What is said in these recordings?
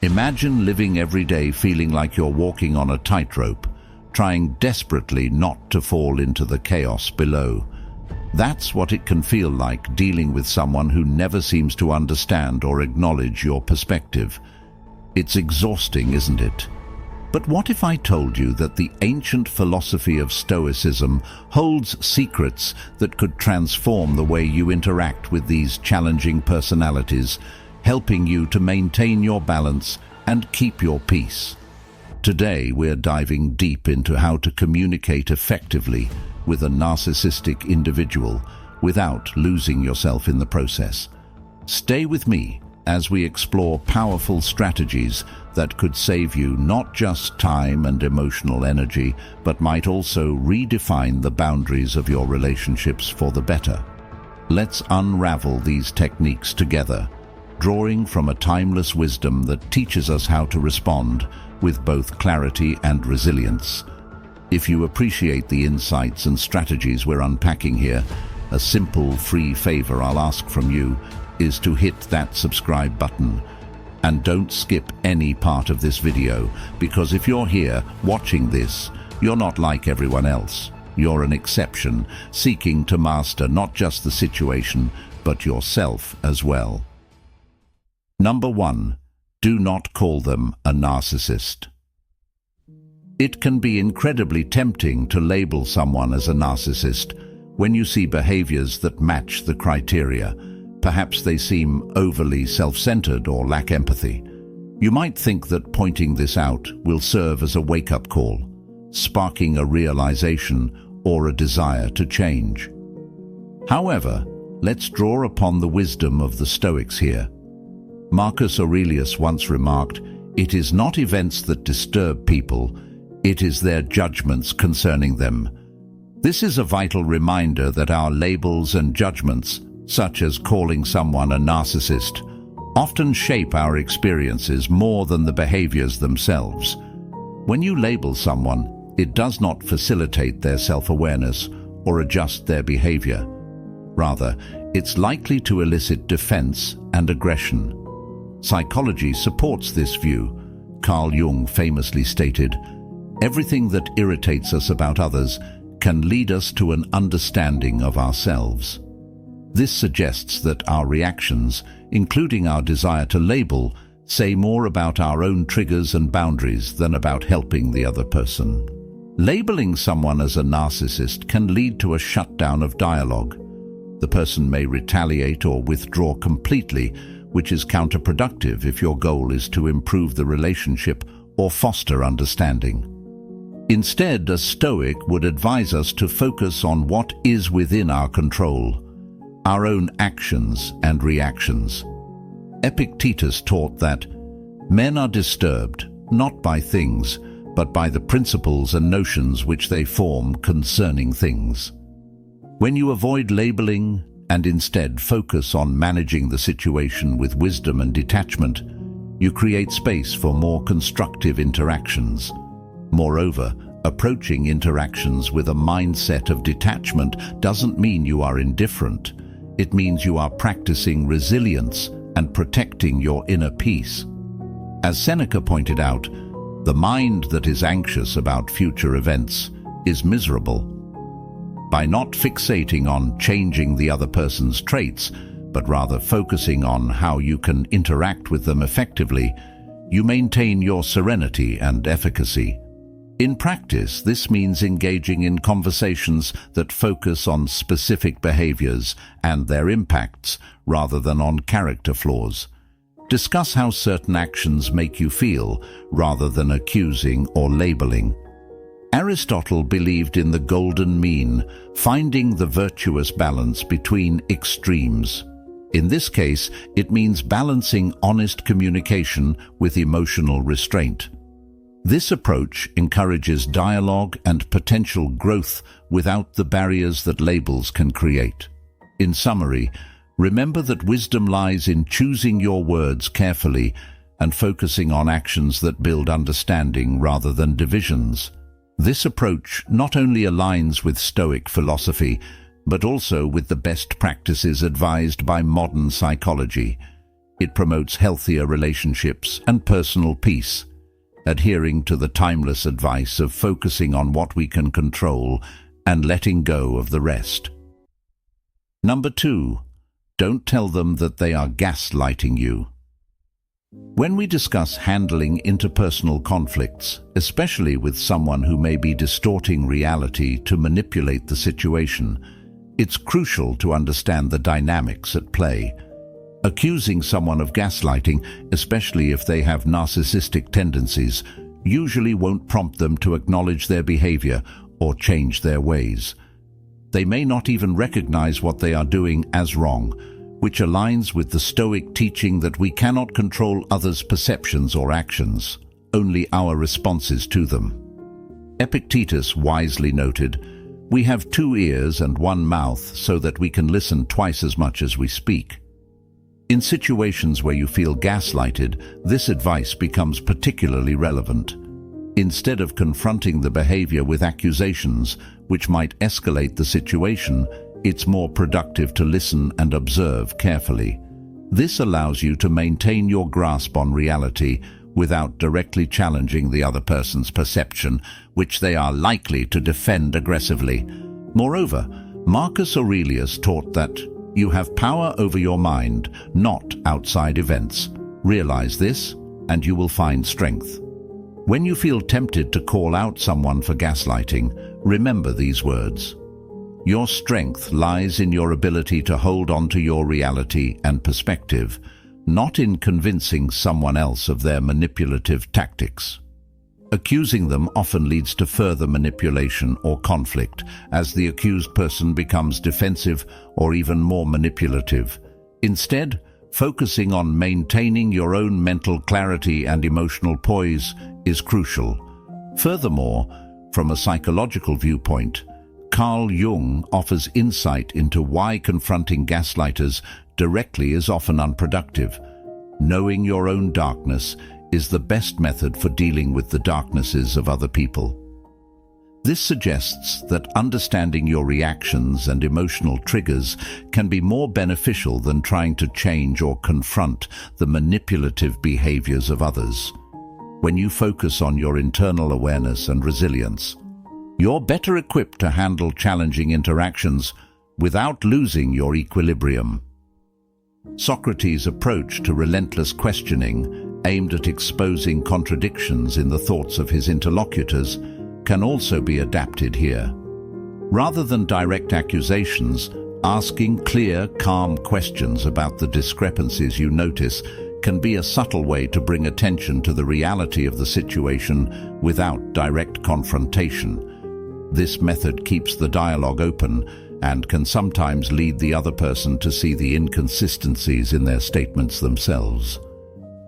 Imagine living every day feeling like you're walking on a tightrope, trying desperately not to fall into the chaos below. That's what it can feel like dealing with someone who never seems to understand or acknowledge your perspective. It's exhausting, isn't it? But what if I told you that the ancient philosophy of Stoicism holds secrets that could transform the way you interact with these challenging personalities, helping you to maintain your balance and keep your peace? Today, we're diving deep into how to communicate effectively with a narcissistic individual without losing yourself in the process. Stay with me as we explore powerful strategies that could save you not just time and emotional energy, but might also redefine the boundaries of your relationships for the better. Let's unravel these techniques together, drawing from a timeless wisdom that teaches us how to respond with both clarity and resilience. If you appreciate the insights and strategies we're unpacking here, a simple, free favor I'll ask from you is to hit that subscribe button. And don't skip any part of this video, because if you're here watching this, you're not like everyone else. You're an exception, seeking to master not just the situation, but yourself as well. Number 1. Do not call them a narcissist. It can be incredibly tempting to label someone as a narcissist when you see behaviors that match the criteria. Perhaps they seem overly self-centered or lack empathy. You might think that pointing this out will serve as a wake-up call, sparking a realization or a desire to change. However, let's draw upon the wisdom of the Stoics here. Marcus Aurelius once remarked, "It is not events that disturb people, it is their judgments concerning them." This is a vital reminder that our labels and judgments, such as calling someone a narcissist, often shape our experiences more than the behaviors themselves. When you label someone, it does not facilitate their self-awareness or adjust their behavior. Rather, it's likely to elicit defense and aggression. Psychology supports this view. Carl Jung famously stated, "Everything that irritates us about others can lead us to an understanding of ourselves." This suggests that our reactions, including our desire to label, say more about our own triggers and boundaries than about helping the other person. Labeling someone as a narcissist can lead to a shutdown of dialogue. The person may retaliate or withdraw completely, which is counterproductive if your goal is to improve the relationship or foster understanding. Instead, a Stoic would advise us to focus on what is within our control, our own actions and reactions. Epictetus taught that men are disturbed not by things, but by the principles and notions which they form concerning things. When you avoid labeling and instead focus on managing the situation with wisdom and detachment, you create space for more constructive interactions. Moreover, approaching interactions with a mindset of detachment doesn't mean you are indifferent. It means you are practicing resilience and protecting your inner peace. As Seneca pointed out, the mind that is anxious about future events is miserable. By not fixating on changing the other person's traits, but rather focusing on how you can interact with them effectively, you maintain your serenity and efficacy. In practice, this means engaging in conversations that focus on specific behaviors and their impacts rather than on character flaws. Discuss how certain actions make you feel rather than accusing or labeling. Aristotle believed in the golden mean, finding the virtuous balance between extremes. In this case, it means balancing honest communication with emotional restraint. This approach encourages dialogue and potential growth without the barriers that labels can create. In summary, remember that wisdom lies in choosing your words carefully and focusing on actions that build understanding rather than divisions. This approach not only aligns with Stoic philosophy, but also with the best practices advised by modern psychology. It promotes healthier relationships and personal peace, adhering to the timeless advice of focusing on what we can control and letting go of the rest. Number 2, don't tell them that they are gaslighting you. When we discuss handling interpersonal conflicts, especially with someone who may be distorting reality to manipulate the situation, it's crucial to understand the dynamics at play. Accusing someone of gaslighting, especially if they have narcissistic tendencies, usually won't prompt them to acknowledge their behavior or change their ways. They may not even recognize what they are doing as wrong, which aligns with the Stoic teaching that we cannot control others' perceptions or actions, only our responses to them. Epictetus wisely noted, "We have 2 ears and 1 mouth so that we can listen twice as much as we speak." In situations where you feel gaslighted, this advice becomes particularly relevant. Instead of confronting the behavior with accusations, which might escalate the situation, it's more productive to listen and observe carefully. This allows you to maintain your grasp on reality without directly challenging the other person's perception, which they are likely to defend aggressively. Moreover, Marcus Aurelius taught that you have power over your mind, not outside events. Realize this, and you will find strength. When you feel tempted to call out someone for gaslighting, remember these words. Your strength lies in your ability to hold on to your reality and perspective, not in convincing someone else of their manipulative tactics. Accusing them often leads to further manipulation or conflict, as the accused person becomes defensive or even more manipulative. Instead, focusing on maintaining your own mental clarity and emotional poise is crucial. Furthermore, from a psychological viewpoint, Carl Jung offers insight into why confronting gaslighters directly is often unproductive. Knowing your own darkness is the best method for dealing with the darknesses of other people. This suggests that understanding your reactions and emotional triggers can be more beneficial than trying to change or confront the manipulative behaviors of others. When you focus on your internal awareness and resilience, you're better equipped to handle challenging interactions without losing your equilibrium. Socrates' approach to relentless questioning, aimed at exposing contradictions in the thoughts of his interlocutors, can also be adapted here. Rather than direct accusations, asking clear, calm questions about the discrepancies you notice can be a subtle way to bring attention to the reality of the situation without direct confrontation. This method keeps the dialogue open and can sometimes lead the other person to see the inconsistencies in their statements themselves.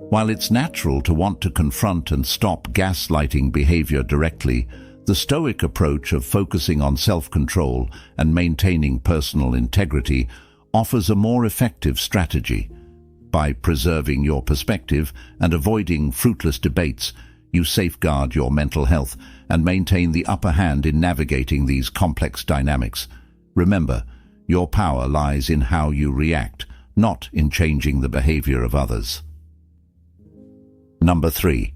While it's natural to want to confront and stop gaslighting behavior directly, the Stoic approach of focusing on self-control and maintaining personal integrity offers a more effective strategy. By preserving your perspective and avoiding fruitless debates, you safeguard your mental health and maintain the upper hand in navigating these complex dynamics. Remember, your power lies in how you react, not in changing the behavior of others. Number 3.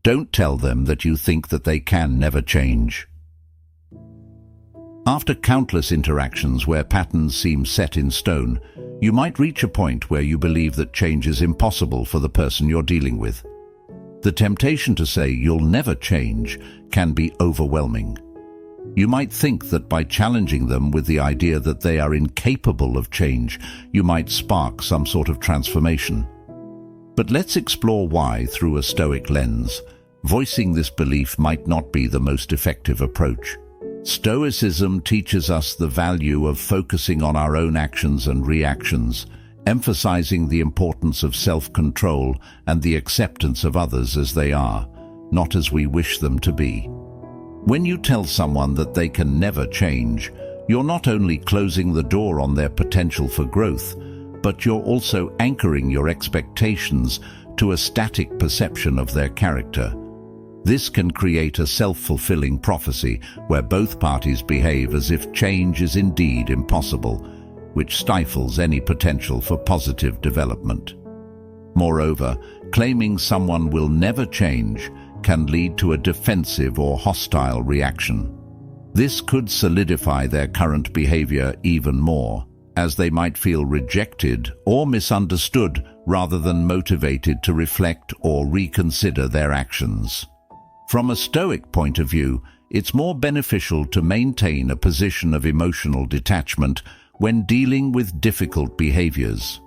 Don't tell them that you think that they can never change. After countless interactions where patterns seem set in stone, you might reach a point where you believe that change is impossible for the person you're dealing with. The temptation to say you'll never change can be overwhelming. You might think that by challenging them with the idea that they are incapable of change, you might spark some sort of transformation. But let's explore why through a Stoic lens. Voicing this belief might not be the most effective approach. Stoicism teaches us the value of focusing on our own actions and reactions, emphasizing the importance of self-control and the acceptance of others as they are, not as we wish them to be. When you tell someone that they can never change, you're not only closing the door on their potential for growth, but you're also anchoring your expectations to a static perception of their character. This can create a self-fulfilling prophecy where both parties behave as if change is indeed impossible, which stifles any potential for positive development. Moreover, claiming someone will never change can lead to a defensive or hostile reaction. This could solidify their current behavior even more, as they might feel rejected or misunderstood rather than motivated to reflect or reconsider their actions. From a Stoic point of view, it's more beneficial to maintain a position of emotional detachment when dealing with difficult behaviors.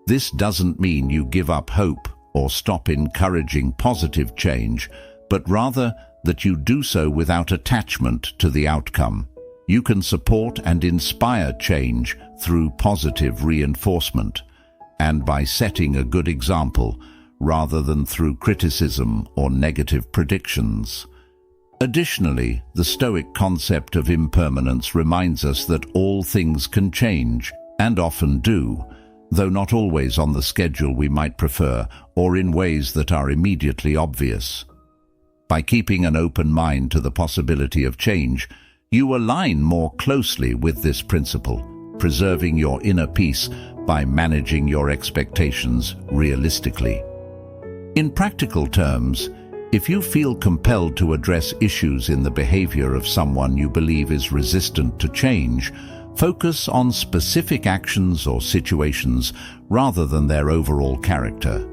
This doesn't mean you give up hope or stop encouraging positive change, but rather that you do so without attachment to the outcome. You can support and inspire change through positive reinforcement and by setting a good example rather than through criticism or negative predictions. Additionally, the Stoic concept of impermanence reminds us that all things can change, and often do, though not always on the schedule we might prefer or in ways that are immediately obvious. By keeping an open mind to the possibility of change, you align more closely with this principle, preserving your inner peace by managing your expectations realistically. In practical terms, if you feel compelled to address issues in the behavior of someone you believe is resistant to change, focus on specific actions or situations rather than their overall character.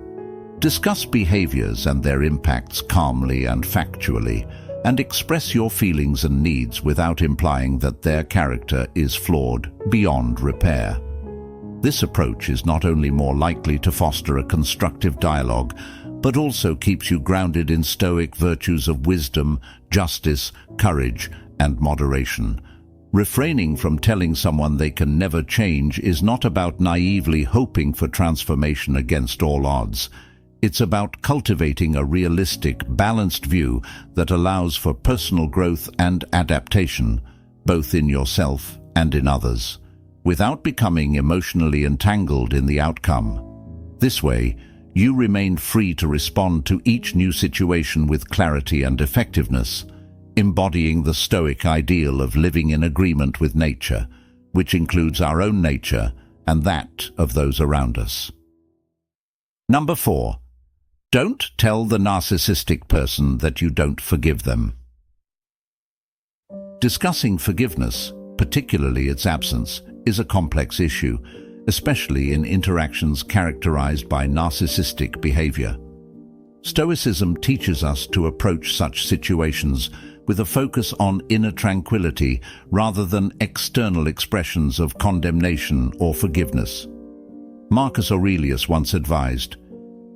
Discuss behaviors and their impacts calmly and factually, and express your feelings and needs without implying that their character is flawed beyond repair. This approach is not only more likely to foster a constructive dialogue, but also keeps you grounded in Stoic virtues of wisdom, justice, courage, and moderation. Refraining from telling someone they can never change is not about naively hoping for transformation against all odds. It's about cultivating a realistic, balanced view that allows for personal growth and adaptation, both in yourself and in others, without becoming emotionally entangled in the outcome. This way, you remain free to respond to each new situation with clarity and effectiveness, embodying the Stoic ideal of living in agreement with nature, which includes our own nature and that of those around us. Number 4. Don't tell the narcissistic person that you don't forgive them. Discussing forgiveness, particularly its absence, is a complex issue, especially in interactions characterized by narcissistic behavior. Stoicism teaches us to approach such situations with a focus on inner tranquility rather than external expressions of condemnation or forgiveness. Marcus Aurelius once advised,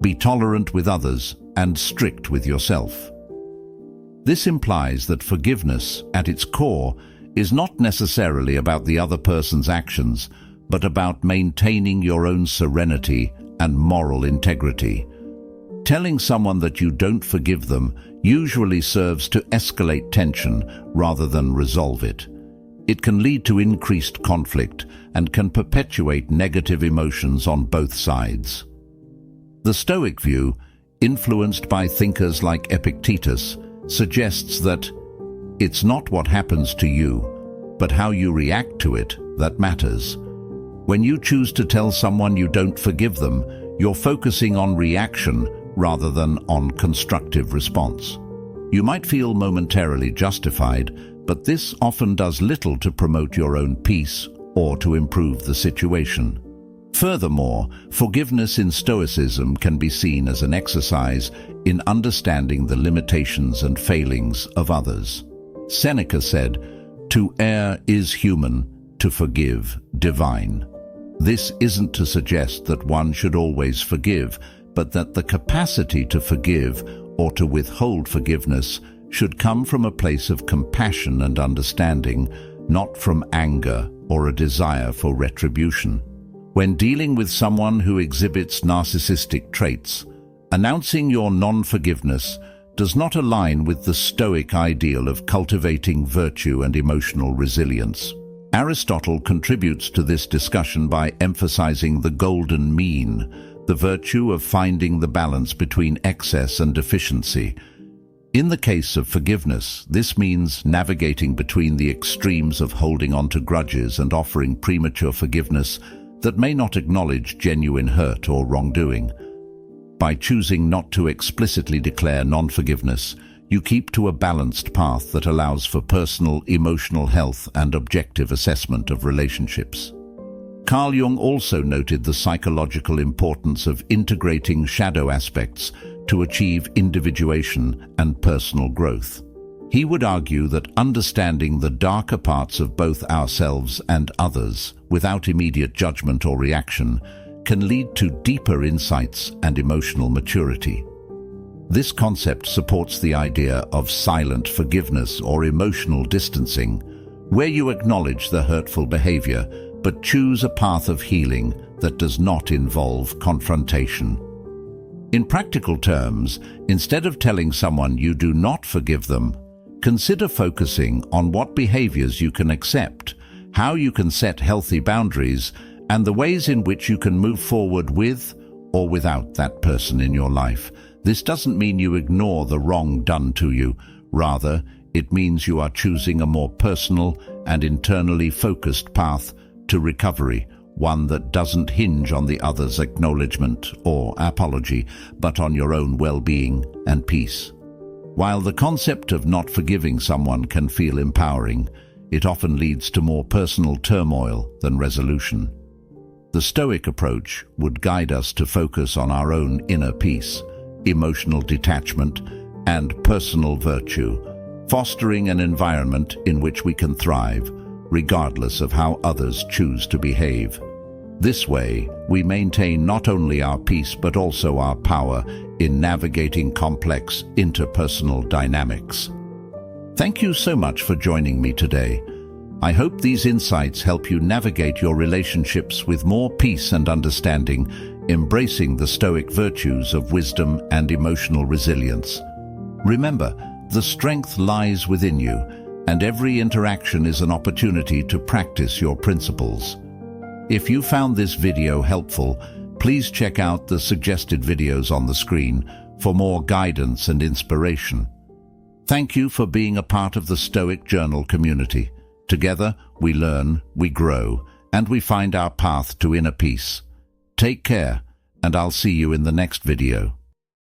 "Be tolerant with others and strict with yourself." This implies that forgiveness, at its core, is not necessarily about the other person's actions, but about maintaining your own serenity and moral integrity. Telling someone that you don't forgive them usually serves to escalate tension rather than resolve it. It can lead to increased conflict and can perpetuate negative emotions on both sides. The Stoic view, influenced by thinkers like Epictetus, suggests that it's not what happens to you, but how you react to it that matters. When you choose to tell someone you don't forgive them, you're focusing on reaction rather than on constructive response. You might feel momentarily justified, but this often does little to promote your own peace or to improve the situation. Furthermore, forgiveness in Stoicism can be seen as an exercise in understanding the limitations and failings of others. Seneca said, "To err is human, to forgive divine." This isn't to suggest that one should always forgive, but that the capacity to forgive or to withhold forgiveness should come from a place of compassion and understanding, not from anger or a desire for retribution. When dealing with someone who exhibits narcissistic traits, announcing your non-forgiveness does not align with the Stoic ideal of cultivating virtue and emotional resilience. Aristotle contributes to this discussion by emphasizing the golden mean, the virtue of finding the balance between excess and deficiency. In the case of forgiveness, this means navigating between the extremes of holding on to grudges and offering premature forgiveness that may not acknowledge genuine hurt or wrongdoing. By choosing not to explicitly declare non-forgiveness, you keep to a balanced path that allows for personal, emotional health and objective assessment of relationships. Carl Jung also noted the psychological importance of integrating shadow aspects to achieve individuation and personal growth. He would argue that understanding the darker parts of both ourselves and others without immediate judgment or reaction can lead to deeper insights and emotional maturity. This concept supports the idea of silent forgiveness or emotional distancing, where you acknowledge the hurtful behavior but choose a path of healing that does not involve confrontation. In practical terms, instead of telling someone you do not forgive them, consider focusing on what behaviors you can accept, how you can set healthy boundaries, and the ways in which you can move forward with or without that person in your life. This doesn't mean you ignore the wrong done to you. Rather, it means you are choosing a more personal and internally focused path to recovery, one that doesn't hinge on the other's acknowledgement or apology, but on your own well-being and peace. While the concept of not forgiving someone can feel empowering, it often leads to more personal turmoil than resolution. The Stoic approach would guide us to focus on our own inner peace, emotional detachment, and personal virtue, fostering an environment in which we can thrive, regardless of how others choose to behave. This way, we maintain not only our peace but also our power in navigating complex interpersonal dynamics. Thank you so much for joining me today. I hope these insights help you navigate your relationships with more peace and understanding, embracing the Stoic virtues of wisdom and emotional resilience. Remember, the strength lies within you, and every interaction is an opportunity to practice your principles. If you found this video helpful, please check out the suggested videos on the screen for more guidance and inspiration. Thank you for being a part of the Stoic Journal community. Together, we learn, we grow, and we find our path to inner peace. Take care, and I'll see you in the next video.